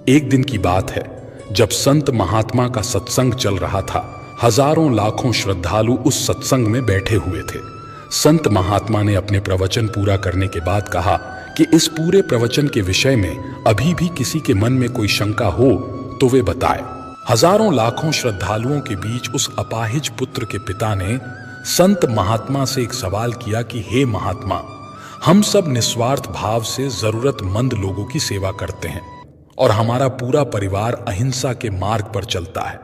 एक दिन की बात है, जब संत महात्मा का सत्संग चल रहा था। हजारों लाखों श्रद्धालु उस सत्संग में बैठे हुए थे। संत महात्मा ने अपने प्रवचन पूरा करने के बाद कहा कि इस पूरे प्रवचन के विषय में अभी भी किसी के मन में कोई शंका हो तो वे बताए। हजारों लाखों श्रद्धालुओं के बीच उस अपाहिज पुत्र के पिता ने संत महात्मा से एक सवाल किया कि हे महात्मा, हम सब निस्वार्थ भाव से जरूरतमंद लोगों की सेवा करते हैं और हमारा पूरा परिवार अहिंसा के मार्ग पर चलता है।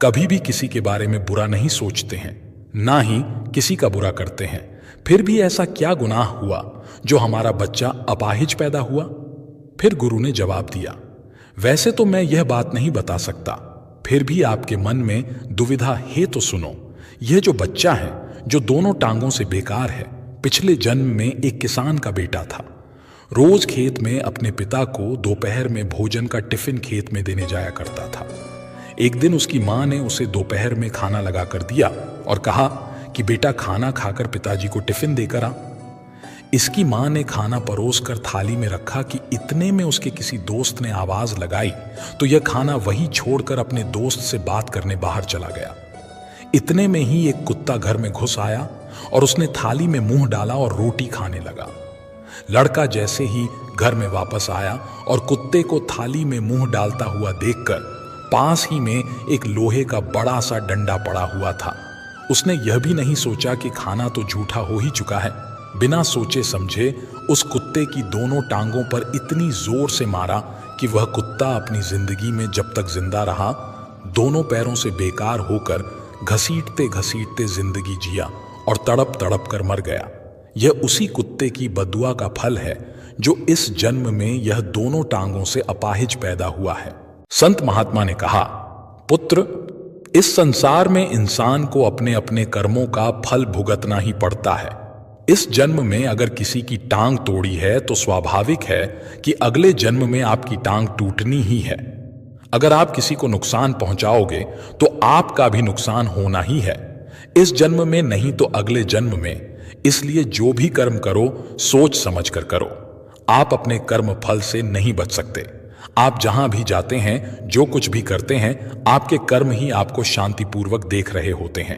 कभी भी किसी के बारे में बुरा नहीं सोचते हैं, ना ही किसी का बुरा करते हैं। फिर भी ऐसा क्या गुनाह हुआ जो हमारा बच्चा अपाहिज पैदा हुआ? फिर गुरु ने जवाब दिया, वैसे तो मैं यह बात नहीं बता सकता, फिर भी आपके मन में दुविधा है तो सुनो। यह जो बच्चा है, जो दोनों टांगों से बेकार है, पिछले जन्म में एक किसान का बेटा था। रोज खेत में अपने पिता को दोपहर में भोजन का टिफिन खेत में देने जाया करता था। एक दिन उसकी मां ने उसे दोपहर में खाना लगा कर दिया और कहा कि बेटा खाना खाकर पिताजी को टिफिन देकर आ। इसकी मां ने खाना परोस कर थाली में रखा कि इतने में उसके किसी दोस्त ने आवाज लगाई तो यह खाना वही छोड़कर अपने दोस्त से बात करने बाहर चला गया। इतने में ही एक कुत्ता घर में घुस आया और उसने थाली में मुंह डाला और रोटी खाने लगा। लड़का जैसे ही घर में वापस आया और कुत्ते को थाली में मुंह डालता हुआ देखकर पास ही में एक लोहे का बड़ा सा डंडा पड़ा हुआ था। उसने यह भी नहीं सोचा कि खाना तो झूठा हो ही चुका है। बिना सोचे समझे उस कुत्ते की दोनों टांगों पर इतनी जोर से मारा कि वह कुत्ता अपनी जिंदगी में जब तक जिंदा रहा दोनों पैरों से बेकार होकर घसीटते घसीटते जिंदगी जिया और तड़प तड़प कर मर गया। यह उसी कुत्ते की बदुआ का फल है जो इस जन्म में यह दोनों टांगों से अपाहिज पैदा हुआ है। संत महात्मा ने कहा, पुत्र, इस संसार में इंसान को अपने अपने कर्मों का फल भुगतना ही पड़ता है। इस जन्म में अगर किसी की टांग तोड़ी है तो स्वाभाविक है कि अगले जन्म में आपकी टांग टूटनी ही है। अगर आप किसी को नुकसान पहुंचाओगे तो आपका भी नुकसान होना ही है, इस जन्म में नहीं तो अगले जन्म में। इसलिए जो भी कर्म करो सोच समझ कर करो। आप अपने कर्म फल से नहीं बच सकते। आप जहां भी जाते हैं, जो कुछ भी करते हैं, आपके कर्म ही आपको शांतिपूर्वक देख रहे होते हैं।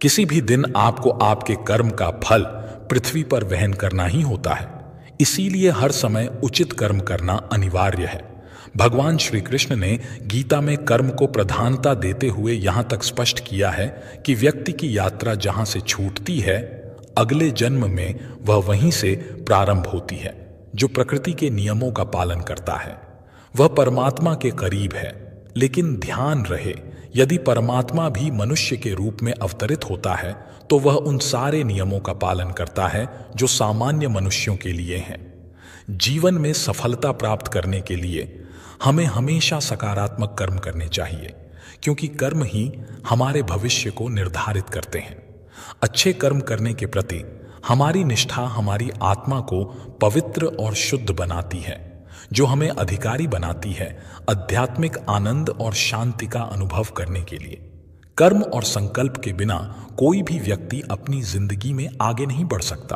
किसी भी दिन आपको आपके कर्म का फल पृथ्वी पर वहन करना ही होता है। इसीलिए हर समय उचित कर्म करना अनिवार्य है। भगवान श्री कृष्ण ने गीता में कर्म को प्रधानता देते हुए यहां तक स्पष्ट किया है कि व्यक्ति की यात्रा जहां से छूटती है अगले जन्म में वह वहीं से प्रारंभ होती है। जो प्रकृति के नियमों का पालन करता है वह परमात्मा के करीब है। लेकिन ध्यान रहे, यदि परमात्मा भी मनुष्य के रूप में अवतरित होता है तो वह उन सारे नियमों का पालन करता है जो सामान्य मनुष्यों के लिए हैं। जीवन में सफलता प्राप्त करने के लिए हमें हमेशा सकारात्मक कर्म करने चाहिए, क्योंकि कर्म ही हमारे भविष्य को निर्धारित करते हैं। अच्छे कर्म करने के प्रति हमारी निष्ठा हमारी आत्मा को पवित्र और शुद्ध बनाती है, जो हमें अधिकारी बनाती है आध्यात्मिक आनंद और शांति का अनुभव करने के लिए। कर्म और संकल्प के बिना कोई भी व्यक्ति अपनी जिंदगी में आगे नहीं बढ़ सकता।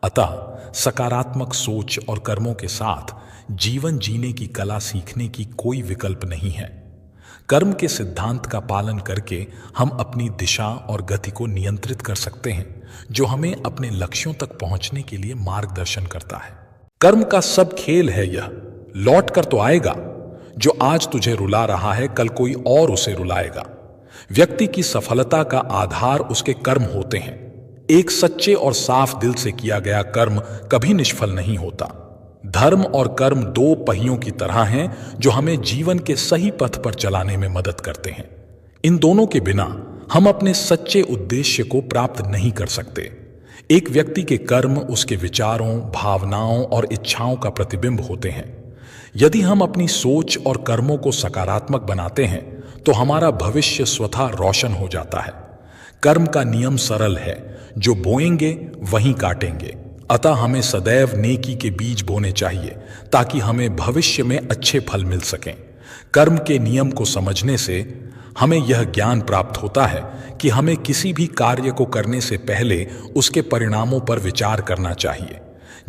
अतः सकारात्मक सोच और कर्मों के साथ जीवन जीने की कला सीखने की कोई विकल्प नहीं है। कर्म के सिद्धांत का पालन करके हम अपनी दिशा और गति को नियंत्रित कर सकते हैं, जो हमें अपने लक्ष्यों तक पहुंचने के लिए मार्गदर्शन करता है। कर्म का सब खेल है यह, लौट कर तो आएगा। जो आज तुझे रुला रहा है कल कोई और उसे रुलाएगा। व्यक्ति की सफलता का आधार उसके कर्म होते हैं। एक सच्चे और साफ दिल से किया गया कर्म कभी निष्फल नहीं होता। धर्म और कर्म दो पहियों की तरह हैं जो हमें जीवन के सही पथ पर चलाने में मदद करते हैं। इन दोनों के बिना हम अपने सच्चे उद्देश्य को प्राप्त नहीं कर सकते। एक व्यक्ति के कर्म उसके विचारों, भावनाओं और इच्छाओं का प्रतिबिंब होते हैं। यदि हम अपनी सोच और कर्मों को सकारात्मक बनाते हैं तो हमारा भविष्य स्वतः रोशन हो जाता है। कर्म का नियम सरल है, जो बोएंगे वहीं काटेंगे। अतः हमें सदैव नेकी के बीज बोने चाहिए ताकि हमें भविष्य में अच्छे फल मिल सकें। कर्म के नियम को समझने से हमें यह ज्ञान प्राप्त होता है कि हमें किसी भी कार्य को करने से पहले उसके परिणामों पर विचार करना चाहिए।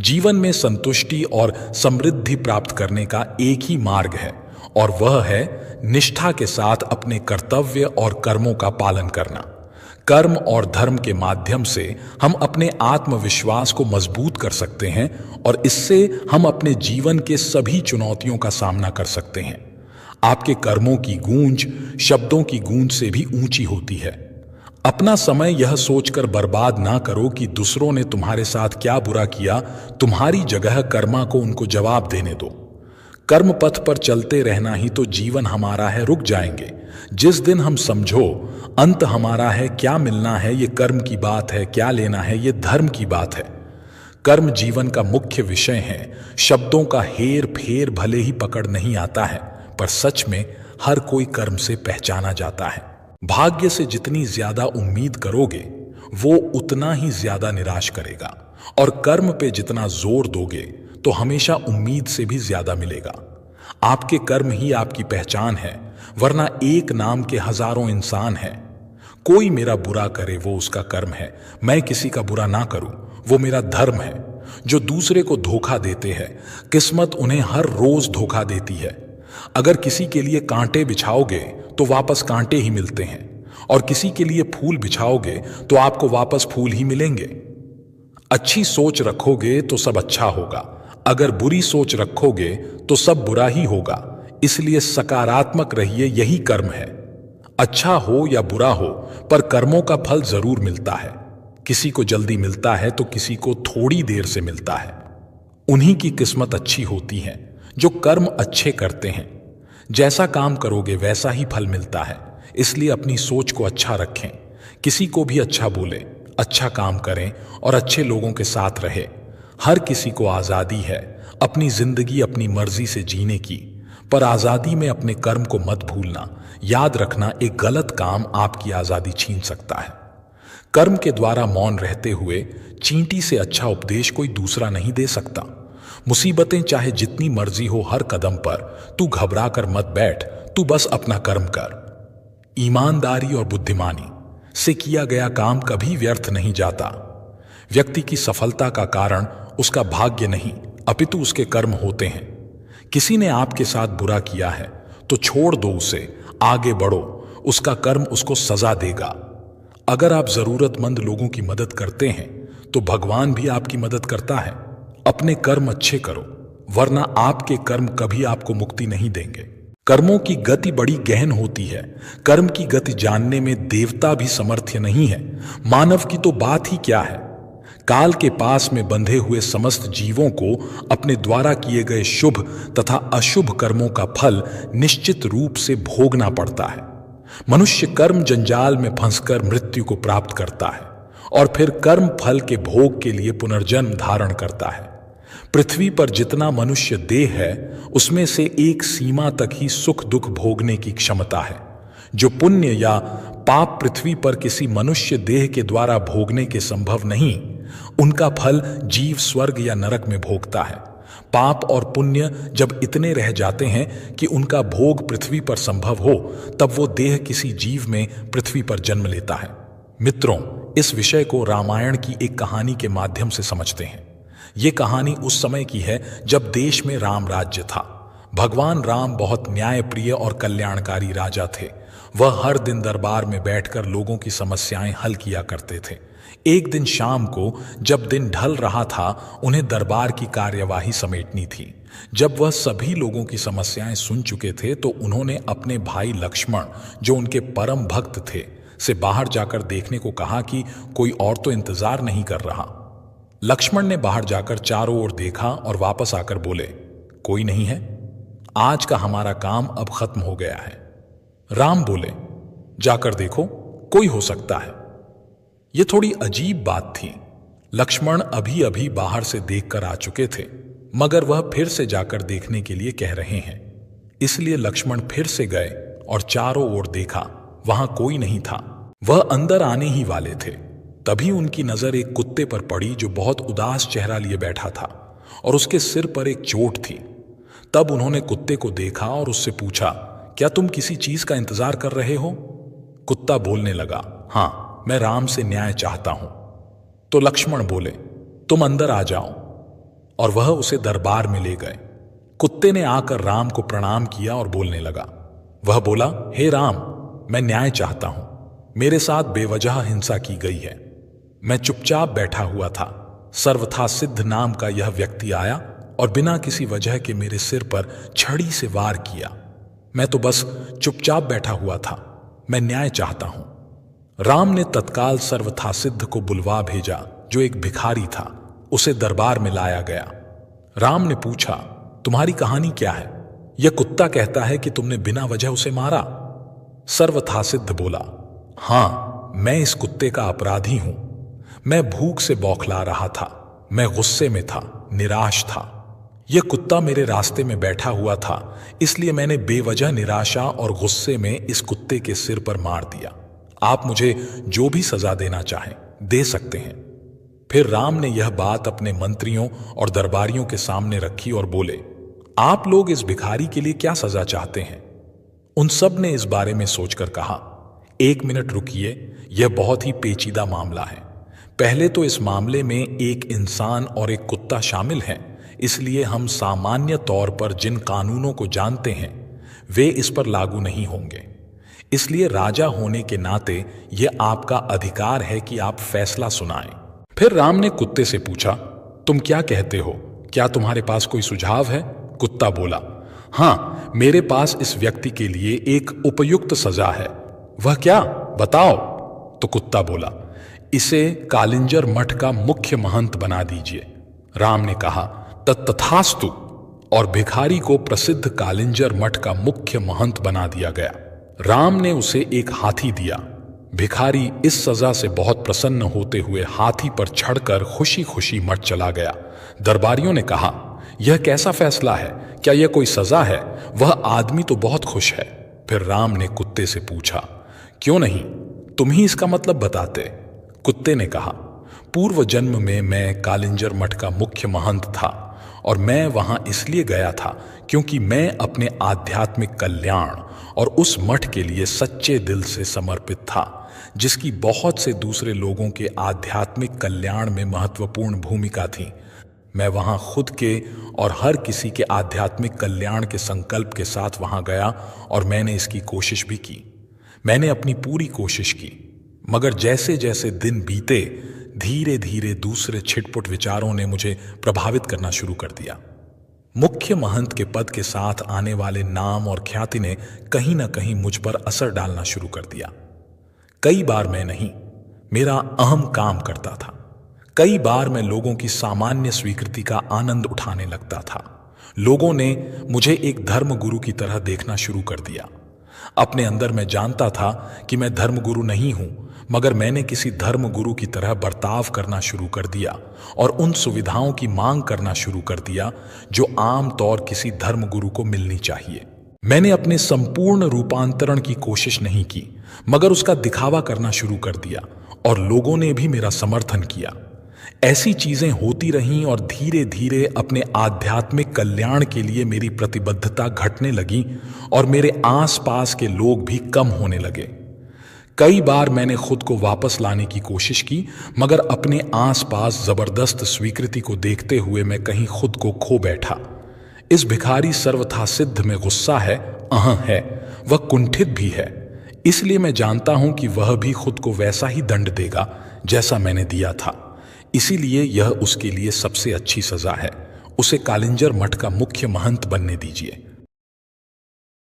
जीवन में संतुष्टि और समृद्धि प्राप्त करने का एक ही मार्ग है, और वह है निष्ठा के साथ अपने कर्तव्य और कर्मों का पालन करना। कर्म और धर्म के माध्यम से हम अपने आत्मविश्वास को मजबूत कर सकते हैं और इससे हम अपने जीवन के सभी चुनौतियों का सामना कर सकते हैं। आपके कर्मों की गूंज शब्दों की गूंज से भी ऊंची होती है। अपना समय यह सोचकर बर्बाद ना करो कि दूसरों ने तुम्हारे साथ क्या बुरा किया, तुम्हारी जगह कर्मा को उनको जवाब देने दो। कर्म पथ पर चलते रहना ही तो जीवन हमारा है, रुक जाएंगे जिस दिन हम समझो अंत हमारा है। क्या मिलना है ये कर्म की बात है, क्या लेना है ये धर्म की बात है। कर्म जीवन का मुख्य विषय है। शब्दों का हेर फेर भले ही पकड़ नहीं आता है, पर सच में हर कोई कर्म से पहचाना जाता है। भाग्य से जितनी ज्यादा उम्मीद करोगे वो उतना ही ज्यादा निराश करेगा, और कर्म पे जितना जोर दोगे तो हमेशा उम्मीद से भी ज्यादा मिलेगा। आपके कर्म ही आपकी पहचान है, वरना एक नाम के हजारों इंसान हैं। कोई मेरा बुरा करे वो उसका कर्म है, मैं किसी का बुरा ना करूं वो मेरा धर्म है। जो दूसरे को धोखा देते हैं, किस्मत उन्हें हर रोज धोखा देती है। अगर किसी के लिए कांटे बिछाओगे तो वापस कांटे ही मिलते हैं, और किसी के लिए फूल बिछाओगे तो आपको वापस फूल ही मिलेंगे। अच्छी सोच रखोगे तो सब अच्छा होगा, अगर बुरी सोच रखोगे तो सब बुरा ही होगा। इसलिए सकारात्मक रहिए, यही कर्म है। अच्छा हो या बुरा हो, पर कर्मों का फल जरूर मिलता है। किसी को जल्दी मिलता है तो किसी को थोड़ी देर से मिलता है। उन्हीं की किस्मत अच्छी होती है जो कर्म अच्छे करते हैं। जैसा काम करोगे वैसा ही फल मिलता है। इसलिए अपनी सोच को अच्छा रखें, किसी को भी अच्छा बोले, अच्छा काम करें और अच्छे लोगों के साथ रहे। हर किसी को आजादी है अपनी जिंदगी अपनी मर्जी से जीने की, पर आजादी में अपने कर्म को मत भूलना। याद रखना, एक गलत काम आपकी आजादी छीन सकता है। कर्म के द्वारा मौन रहते हुए चींटी से अच्छा उपदेश कोई दूसरा नहीं दे सकता। मुसीबतें चाहे जितनी मर्जी हो, हर कदम पर तू घबरा कर मत बैठ, तू बस अपना कर्म कर। ईमानदारी और बुद्धिमानी से किया गया काम कभी व्यर्थ नहीं जाता। व्यक्ति की सफलता का कारण उसका भाग्य नहीं, अपितु उसके कर्म होते हैं। किसी ने आपके साथ बुरा किया है तो छोड़ दो उसे, आगे बढ़ो, उसका कर्म उसको सजा देगा। अगर आप जरूरतमंद लोगों की मदद करते हैं तो भगवान भी आपकी मदद करता है। अपने कर्म अच्छे करो, वरना आपके कर्म कभी आपको मुक्ति नहीं देंगे। कर्मों की गति बड़ी गहन होती है। कर्म की गति जानने में देवता भी समर्थ्य नहीं है, मानव की तो बात ही क्या है। काल के पास में बंधे हुए समस्त जीवों को अपने द्वारा किए गए शुभ तथा अशुभ कर्मों का फल निश्चित रूप से भोगना पड़ता है। मनुष्य कर्म जंजाल में फंसकर मृत्यु को प्राप्त करता है और फिर कर्म फल के भोग के लिए पुनर्जन्म धारण करता है। पृथ्वी पर जितना मनुष्य देह है, उसमें से एक सीमा तक ही सुख दुख भोगने की क्षमता है। जो पुण्य या पाप पृथ्वी पर किसी मनुष्य देह के द्वारा भोगने के संभव नहीं, उनका फल जीव स्वर्ग या नरक में भोगता है। पाप और पुण्य जब इतने रह जाते हैं कि उनका भोग पृथ्वी पर संभव हो, तब वो देह किसी जीव में पृथ्वी पर जन्म लेता है। मित्रों, इस विषय को रामायण की एक कहानी के माध्यम से समझते हैं। ये कहानी उस समय की है जब देश में राम राज्य था। भगवान राम बहुत न्यायप्रिय और कल्याणकारी राजा थे। वह हर दिन दरबार में बैठकर लोगों की समस्याएं हल किया करते थे। एक दिन शाम को जब दिन ढल रहा था, उन्हें दरबार की कार्यवाही समेटनी थी। जब वह सभी लोगों की समस्याएं सुन चुके थे तो उन्होंने अपने भाई लक्ष्मण, जो उनके परम भक्त थे, से बाहर जाकर देखने को कहा कि कोई और तो इंतजार नहीं कर रहा। लक्ष्मण ने बाहर जाकर चारों ओर देखा और वापस आकर बोले, कोई नहीं है, आज का हमारा काम अब खत्म हो गया है। राम बोले, जाकर देखो, कोई हो सकता है। यह थोड़ी अजीब बात थी। लक्ष्मण अभी अभी बाहर से देखकर आ चुके थे, मगर वह फिर से जाकर देखने के लिए कह रहे हैं। इसलिए लक्ष्मण फिर से गए और चारों ओर देखा, वहां कोई नहीं था। वह अंदर आने ही वाले थे, तभी उनकी नजर एक कुत्ते पर पड़ी जो बहुत उदास चेहरा लिए बैठा था और उसके सिर पर एक चोट थी। तब उन्होंने कुत्ते को देखा और उससे पूछा, क्या तुम किसी चीज का इंतजार कर रहे हो? कुत्ता बोलने लगा, हाँ, मैं राम से न्याय चाहता हूं। तो लक्ष्मण बोले, तुम अंदर आ जाओ, और वह उसे दरबार में ले गए। कुत्ते ने आकर राम को प्रणाम किया और बोलने लगा। वह बोला, हे राम, मैं न्याय चाहता हूं। मेरे साथ बेवजह हिंसा की गई है। मैं चुपचाप बैठा हुआ था। सर्वथा सिद्ध नाम का यह व्यक्ति आया और बिना किसी वजह के मेरे सिर पर छड़ी से वार किया। मैं तो बस चुपचाप बैठा हुआ था। मैं न्याय चाहता हूं। राम ने तत्काल सर्वथा सिद्ध को बुलवा भेजा, जो एक भिखारी था। उसे दरबार में लाया गया। राम ने पूछा, तुम्हारी कहानी क्या है? यह कुत्ता कहता है कि तुमने बिना वजह उसे मारा। सर्वथा सिद्ध बोला, हां, मैं इस कुत्ते का अपराधी हूं। मैं भूख से बौखला रहा था। मैं गुस्से में था, निराश था। यह कुत्ता मेरे रास्ते में बैठा हुआ था, इसलिए मैंने बेवजह निराशा और गुस्से में इस कुत्ते के सिर पर मार दिया। आप मुझे जो भी सजा देना चाहें दे सकते हैं। फिर राम ने यह बात अपने मंत्रियों और दरबारियों के सामने रखी और बोले, आप लोग इस भिखारी के लिए क्या सजा चाहते हैं? उन सब ने इस बारे में सोचकर कहा, 1 मिनट रुकिए, यह बहुत ही पेचीदा मामला है। पहले तो इस मामले में एक इंसान और एक कुत्ता शामिल हैं, इसलिए हम सामान्य तौर पर जिन कानूनों को जानते हैं वे इस पर लागू नहीं होंगे। इसलिए राजा होने के नाते यह आपका अधिकार है कि आप फैसला सुनाएं। फिर राम ने कुत्ते से पूछा, तुम क्या कहते हो? क्या तुम्हारे पास कोई सुझाव है? कुत्ता बोला, हाँ, मेरे पास इस व्यक्ति के लिए एक उपयुक्त सजा है। वह क्या? बताओ। तो कुत्ता बोला, इसे कालिंजर मठ का मुख्य महंत बना दीजिए। राम ने कहा, तथास्तु, और भिखारी को प्रसिद्ध कालिंजर मठ का मुख्य महंत बना दिया गया। राम ने उसे एक हाथी दिया। भिखारी इस सजा से बहुत प्रसन्न होते हुए हाथी पर चढ़कर खुशी खुशी मठ चला गया। दरबारियों ने कहा, यह कैसा फैसला है? क्या यह कोई सजा है? वह आदमी तो बहुत खुश है। फिर राम ने कुत्ते से पूछा, क्यों नहीं, तुम ही इसका मतलब बताते। कुत्ते ने कहा, पूर्व जन्म में मैं कालिंजर मठ का मुख्य महंत था और मैं वहां इसलिए गया था क्योंकि मैं अपने आध्यात्मिक कल्याण और उस मठ के लिए सच्चे दिल से समर्पित था, जिसकी बहुत से दूसरे लोगों के आध्यात्मिक कल्याण में महत्वपूर्ण भूमिका थी। मैं वहां खुद के और हर किसी के आध्यात्मिक कल्याण के संकल्प के साथ वहां गया और मैंने इसकी कोशिश भी की। मैंने अपनी पूरी कोशिश की, मगर जैसे जैसे दिन बीते धीरे धीरे दूसरे छिटपुट विचारों ने मुझे प्रभावित करना शुरू कर दिया। मुख्य महंत के पद के साथ आने वाले नाम और ख्याति ने कहीं ना कहीं मुझ पर असर डालना शुरू कर दिया। कई बार मैं नहीं, मेरा अहम काम करता था। कई बार मैं लोगों की सामान्य स्वीकृति का आनंद उठाने लगता था। लोगों ने मुझे एक धर्म गुरु की तरह देखना शुरू कर दिया। अपने अंदर मैं जानता था कि मैं धर्म गुरु नहीं हूं, मगर मैंने किसी धर्म गुरु की तरह बर्ताव करना शुरू कर दिया और उन सुविधाओं की मांग करना शुरू कर दिया जो आम तौर किसी धर्म गुरु को मिलनी चाहिए। मैंने अपने संपूर्ण रूपांतरण की कोशिश नहीं की, मगर उसका दिखावा करना शुरू कर दिया और लोगों ने भी मेरा समर्थन किया। ऐसी चीजें होती रहीं और धीरे धीरे अपने आध्यात्मिक कल्याण के लिए मेरी प्रतिबद्धता घटने लगी और मेरे आसपास के लोग भी कम होने लगे। कई बार मैंने खुद को वापस लाने की कोशिश की, मगर अपने आसपास जबरदस्त स्वीकृति को देखते हुए मैं कहीं खुद को खो बैठा। इस भिखारी सर्वथा सिद्ध में गुस्सा है, है, वह कुंठित भी है। इसलिए मैं जानता हूं कि वह भी खुद को वैसा ही दंड देगा जैसा मैंने दिया था। इसीलिए यह उसके लिए सबसे अच्छी सजा है। उसे कालिंजर मठ का मुख्य महंत बनने दीजिए।